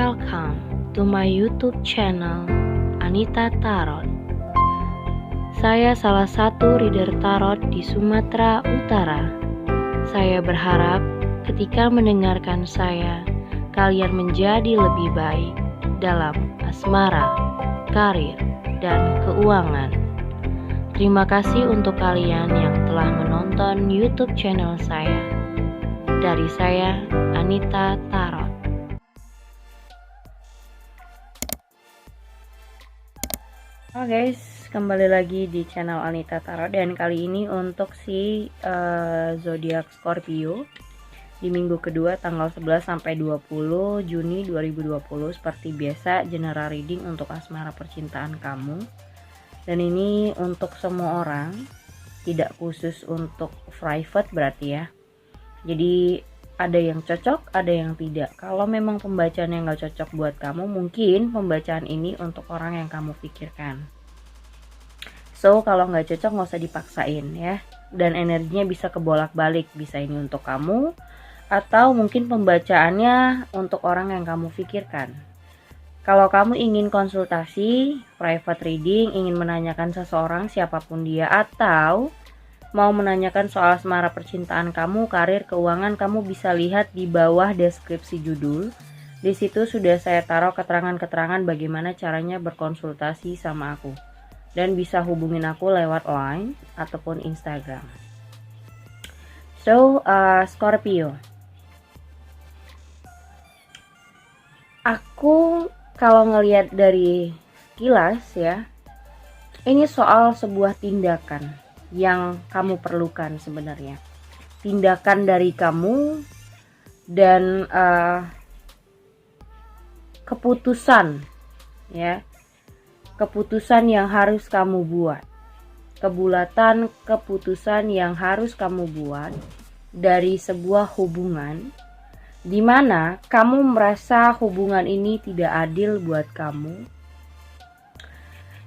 Welcome to my YouTube channel Anita Tarot. Saya salah satu reader tarot di Sumatera Utara. Saya berharap ketika mendengarkan saya, kalian menjadi lebih baik dalam asmara, karir, dan keuangan. Terima kasih untuk kalian yang telah menonton YouTube channel saya. Dari saya, Anita Tarot. Halo guys, kembali lagi di channel Anita Tarot, dan kali ini untuk si zodiak Scorpio di minggu kedua tanggal 11 sampai 20 Juni 2020. Seperti biasa, general reading untuk asmara percintaan kamu. Dan ini untuk semua orang, tidak khusus untuk private berarti ya. Jadi ada yang cocok, ada yang tidak. Kalau memang pembacaan yang gak cocok buat kamu, mungkin pembacaan ini untuk orang yang kamu pikirkan. So kalau gak cocok gak usah dipaksain ya. Dan energinya bisa kebolak-balik. Bisa ini untuk kamu, atau mungkin pembacaannya untuk orang yang kamu pikirkan. Kalau kamu ingin konsultasi, private reading, ingin menanyakan seseorang siapapun dia, atau mau menanyakan soal asmara percintaan kamu, karir, keuangan, kamu bisa lihat di bawah deskripsi judul. Di situ sudah saya taruh keterangan-keterangan bagaimana caranya berkonsultasi sama aku. Dan bisa hubungin aku lewat line ataupun Instagram. So, Scorpio. Aku kalau ngelihat dari kilas ya, ini soal sebuah tindakan yang kamu perlukan sebenarnya. Tindakan dari kamu dan keputusan ya. Keputusan yang harus kamu buat. Kebulatan keputusan yang harus kamu buat dari sebuah hubungan di mana kamu merasa hubungan ini tidak adil buat kamu.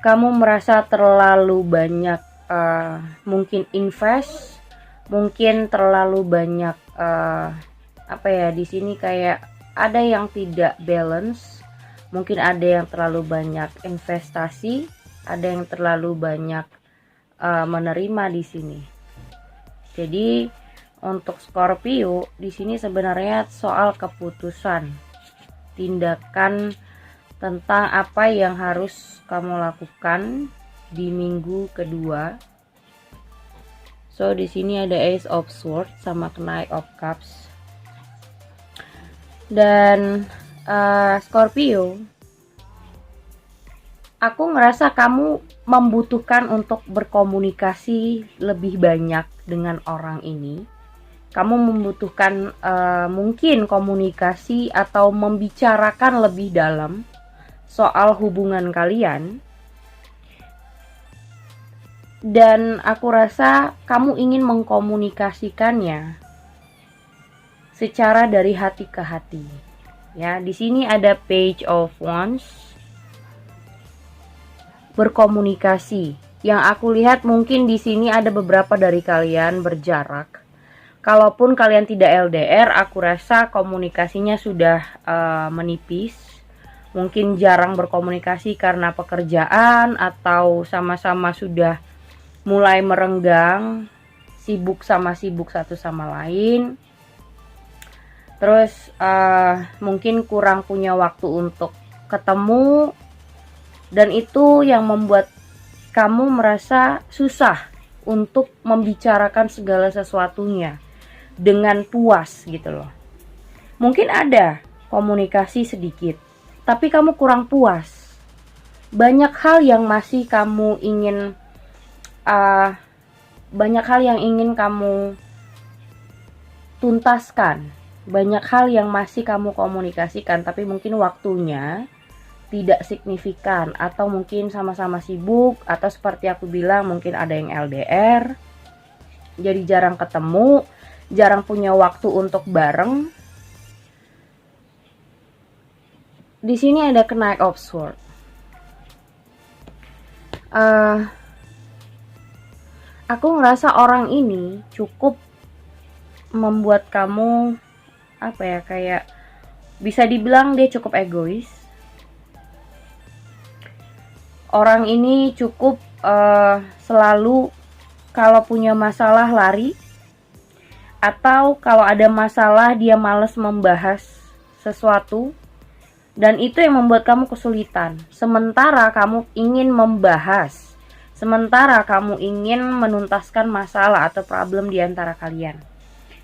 Kamu merasa terlalu banyak mungkin invest, mungkin terlalu banyak di sini kayak ada yang tidak balance, mungkin ada yang terlalu banyak investasi, ada yang terlalu banyak menerima di sini. Jadi untuk Scorpio di sini sebenarnya soal keputusan, tindakan tentang apa yang harus kamu lakukan di minggu kedua. So di sini ada Ace of Swords sama Knight of Cups. Dan Scorpio, aku ngerasa kamu membutuhkan untuk berkomunikasi lebih banyak dengan orang ini. Kamu membutuhkan mungkin komunikasi atau membicarakan lebih dalam soal hubungan kalian. Dan aku rasa kamu ingin mengkomunikasikannya secara dari hati ke hati. Ya, di sini ada Page of Wands. Berkomunikasi. Yang aku lihat mungkin di sini ada beberapa dari kalian berjarak. Kalaupun kalian tidak LDR, aku rasa komunikasinya sudah menipis. Mungkin jarang berkomunikasi karena pekerjaan atau sama-sama sudah mulai merenggang, sibuk satu sama lain. Terus mungkin kurang punya waktu untuk ketemu, dan itu yang membuat kamu merasa susah untuk membicarakan segala sesuatunya dengan puas gitu loh. Mungkin ada komunikasi sedikit, tapi kamu kurang puas. Banyak hal yang masih kamu ingin kamu tuntaskan, banyak hal yang masih kamu komunikasikan, tapi mungkin waktunya tidak signifikan, atau mungkin sama-sama sibuk, atau seperti aku bilang mungkin ada yang LDR, jadi jarang ketemu, jarang punya waktu untuk bareng. Di sini ada Knight of Swords. Aku ngerasa orang ini cukup membuat kamu kayak Bisa dibilang dia cukup egois. Orang ini cukup selalu kalau punya masalah lari, atau kalau ada masalah dia males membahas sesuatu, dan itu yang membuat kamu kesulitan. Sementara kamu ingin membahas, sementara kamu ingin menuntaskan masalah atau problem di antara kalian.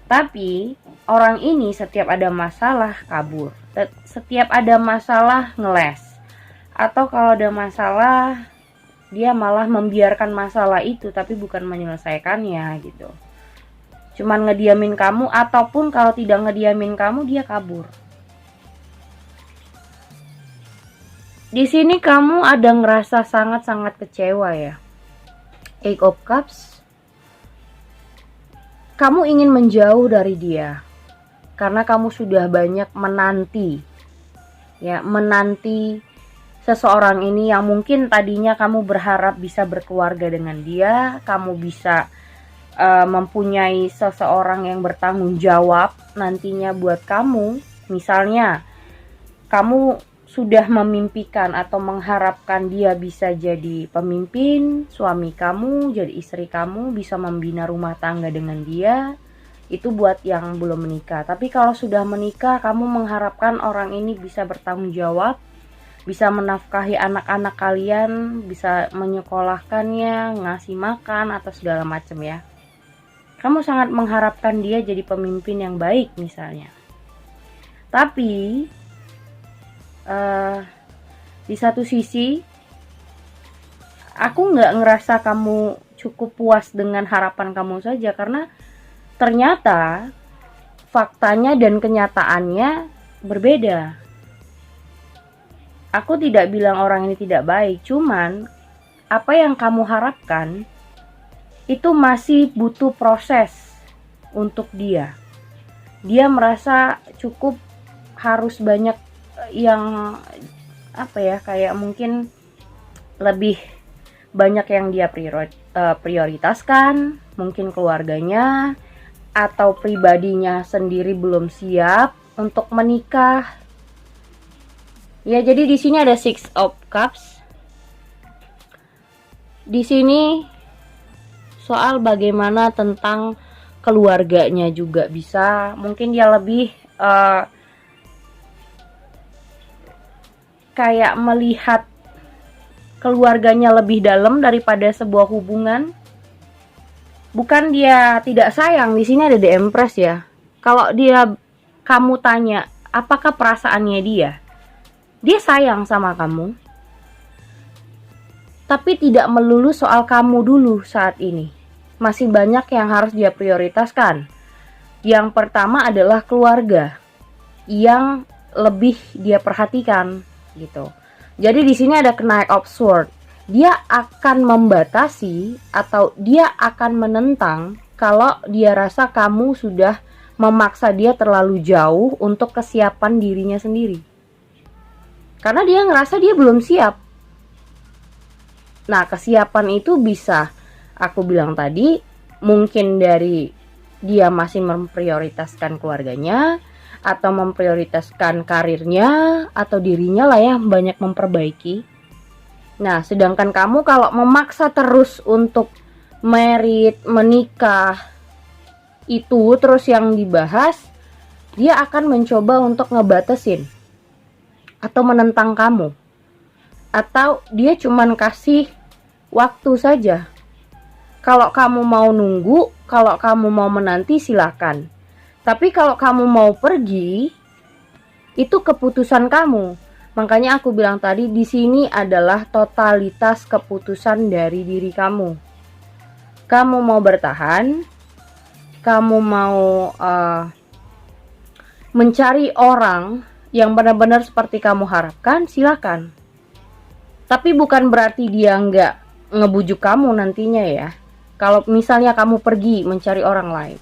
Tapi orang ini setiap ada masalah kabur, setiap ada masalah ngeles, atau kalau ada masalah dia malah membiarkan masalah itu tapi bukan menyelesaikannya gitu. Cuman ngediamin kamu, ataupun kalau tidak ngediamin kamu dia kabur. Di sini kamu ada ngerasa sangat-sangat kecewa ya. Eight of Cups. Kamu ingin menjauh dari dia karena kamu sudah banyak menanti. Ya, menanti seseorang ini yang mungkin tadinya kamu berharap bisa berkeluarga dengan dia, kamu bisa mempunyai seseorang yang bertanggung jawab nantinya buat kamu. Misalnya, kamu sudah memimpikan atau mengharapkan dia bisa jadi pemimpin, suami kamu, jadi istri kamu, bisa membina rumah tangga dengan dia. Itu buat yang belum menikah. Tapi kalau sudah menikah, kamu mengharapkan orang ini bisa bertanggung jawab, bisa menafkahi anak-anak kalian, bisa menyekolahkannya, ngasih makan, atau segala macam ya. Kamu sangat mengharapkan dia jadi pemimpin yang baik misalnya. Tapi di satu sisi aku nggak ngerasa kamu cukup puas dengan harapan kamu saja, karena ternyata faktanya dan kenyataannya berbeda. Aku tidak bilang orang ini tidak baik, cuman apa yang kamu harapkan itu masih butuh proses untuk dia. Dia merasa cukup harus banyak yang kayak mungkin lebih banyak yang dia prioritaskan, mungkin keluarganya atau pribadinya sendiri belum siap untuk menikah. Ya, jadi di sini ada Six of Cups. Di sini soal bagaimana tentang keluarganya juga bisa. Mungkin dia lebih kayak melihat keluarganya lebih dalam daripada sebuah hubungan. Bukan dia tidak sayang, di sini ada The Empress ya. Kalau kamu tanya apakah perasaannya dia sayang sama kamu, tapi tidak melulu soal kamu dulu saat ini. Masih banyak yang harus dia prioritaskan. Yang pertama adalah keluarga yang lebih dia perhatikan gitu. Jadi di sini ada Knight of Swords. Dia akan membatasi atau dia akan menentang kalau dia rasa kamu sudah memaksa dia terlalu jauh untuk kesiapan dirinya sendiri. Karena dia ngerasa dia belum siap. Nah, kesiapan itu bisa, aku bilang tadi, mungkin dari dia masih memprioritaskan keluarganya, atau memprioritaskan karirnya, atau dirinya lah ya, banyak memperbaiki. Nah, sedangkan kamu kalau memaksa terus untuk menikah, itu terus yang dibahas, dia akan mencoba untuk ngebatasin atau menentang kamu, atau dia cuman kasih waktu saja. Kalau kamu mau nunggu, kalau kamu mau menanti silakan. Tapi kalau kamu mau pergi, itu keputusan kamu. Makanya aku bilang tadi di sini adalah totalitas keputusan dari diri kamu. Kamu mau bertahan, kamu mau mencari orang yang benar-benar seperti kamu harapkan, silakan. Tapi bukan berarti dia nggak ngebujuk kamu nantinya ya. Kalau misalnya kamu pergi mencari orang lain,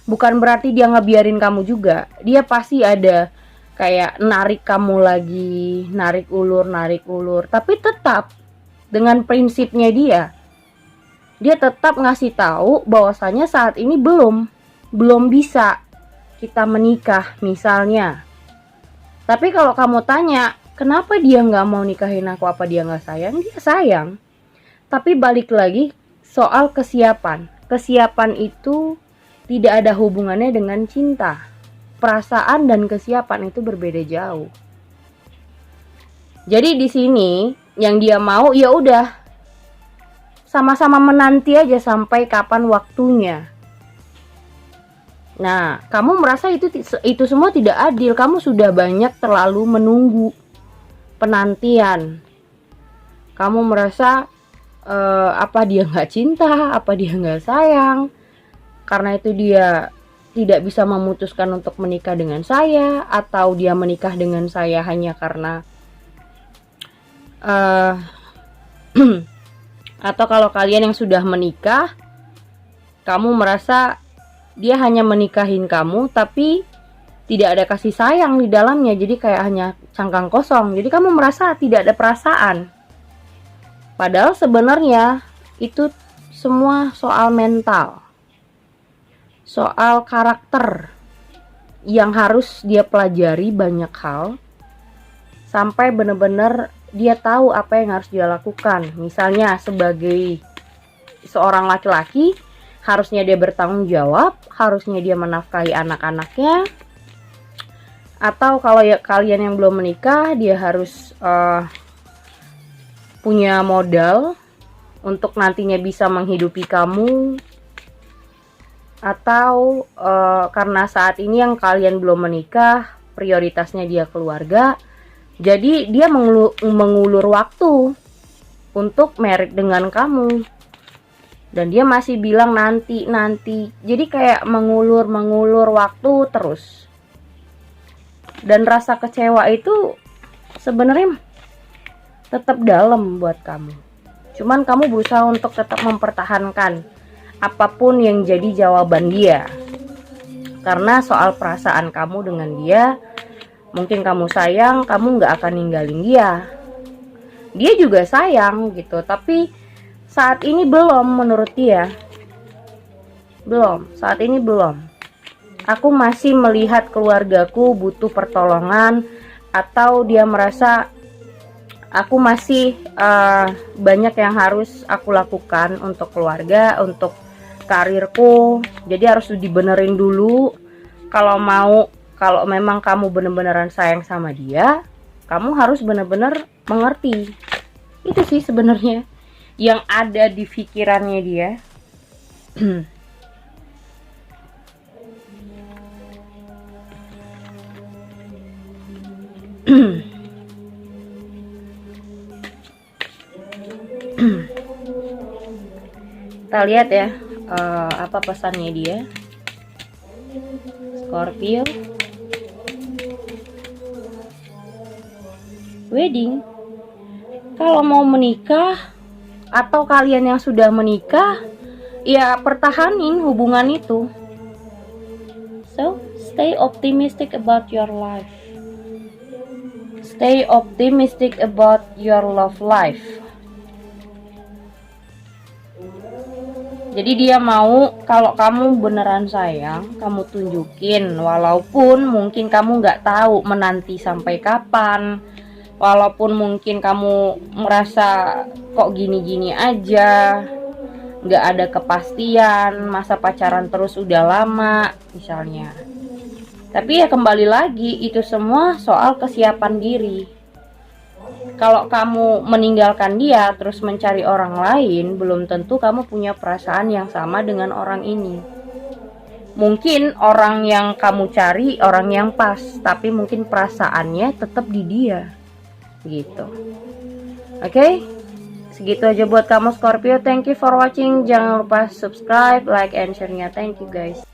bukan berarti dia ngebiarin kamu juga. Dia pasti ada kayak narik kamu lagi, narik ulur. Tapi tetap dengan prinsipnya dia tetap ngasih tahu bahwasanya saat ini belum bisa kita menikah misalnya. Tapi kalau kamu tanya, kenapa dia nggak mau nikahin aku, apa dia nggak sayang? Dia sayang. Tapi balik lagi soal kesiapan. Kesiapan itu tidak ada hubungannya dengan cinta. Perasaan dan kesiapan itu berbeda jauh. Jadi di sini yang dia mau ya udah sama-sama menanti aja sampai kapan waktunya. Nah, kamu merasa itu semua tidak adil. Kamu sudah banyak terlalu menunggu penantian. Kamu merasa apa dia nggak cinta, apa dia nggak sayang, karena itu dia tidak bisa memutuskan untuk menikah dengan saya, atau dia menikah dengan saya hanya karena atau kalau kalian yang sudah menikah, kamu merasa dia hanya menikahin kamu tapi tidak ada kasih sayang di dalamnya, jadi kayak hanya cangkang kosong. Jadi kamu merasa tidak ada perasaan. Padahal sebenarnya itu semua soal mental, soal karakter yang harus dia pelajari banyak hal sampai benar-benar dia tahu apa yang harus dia lakukan. Misalnya sebagai seorang laki-laki, harusnya dia bertanggung jawab, harusnya dia menafkahi anak-anaknya. Atau kalau ya kalian yang belum menikah, dia harus punya modal untuk nantinya bisa menghidupi kamu. Atau karena saat ini yang kalian belum menikah, prioritasnya dia keluarga, jadi dia mengulur waktu untuk married dengan kamu. Dan dia masih bilang nanti. Jadi kayak mengulur waktu terus. Dan rasa kecewa itu sebenarnya tetap dalam buat kamu. Cuman kamu berusaha untuk tetap mempertahankan apapun yang jadi jawaban dia. Karena soal perasaan kamu dengan dia, mungkin kamu sayang, kamu nggak akan ninggalin dia. Dia juga sayang gitu, tapi saat ini belum, menurut dia. Saat ini belum. Aku masih melihat keluargaku butuh pertolongan, atau dia merasa aku masih banyak yang harus aku lakukan untuk keluarga, untuk karirku. Jadi harus dibenerin dulu. Kalau memang kamu bener-beneran sayang sama dia, kamu harus bener-bener mengerti. Itu sih sebenarnya yang ada di pikirannya dia. Kita lihat ya apa pesannya dia. Scorpio, wedding. Kalau mau menikah atau kalian yang sudah menikah, ya pertahanin hubungan itu. So, stay optimistic about your life. Stay optimistic about your love life. Jadi dia mau kalau kamu beneran sayang, kamu tunjukin. Walaupun mungkin kamu nggak tahu menanti sampai kapan. Walaupun mungkin kamu merasa kok gini-gini aja, nggak ada kepastian, masa pacaran terus udah lama misalnya. Tapi ya kembali lagi, itu semua soal kesiapan diri. Kalau kamu meninggalkan dia terus mencari orang lain, belum tentu kamu punya perasaan yang sama dengan orang ini. Mungkin orang yang kamu cari orang yang pas, tapi mungkin perasaannya tetap di dia. Gitu. Oke? Segitu aja buat kamu Scorpio. Thank you for watching. Jangan lupa subscribe, like, and share-nya. Thank you guys.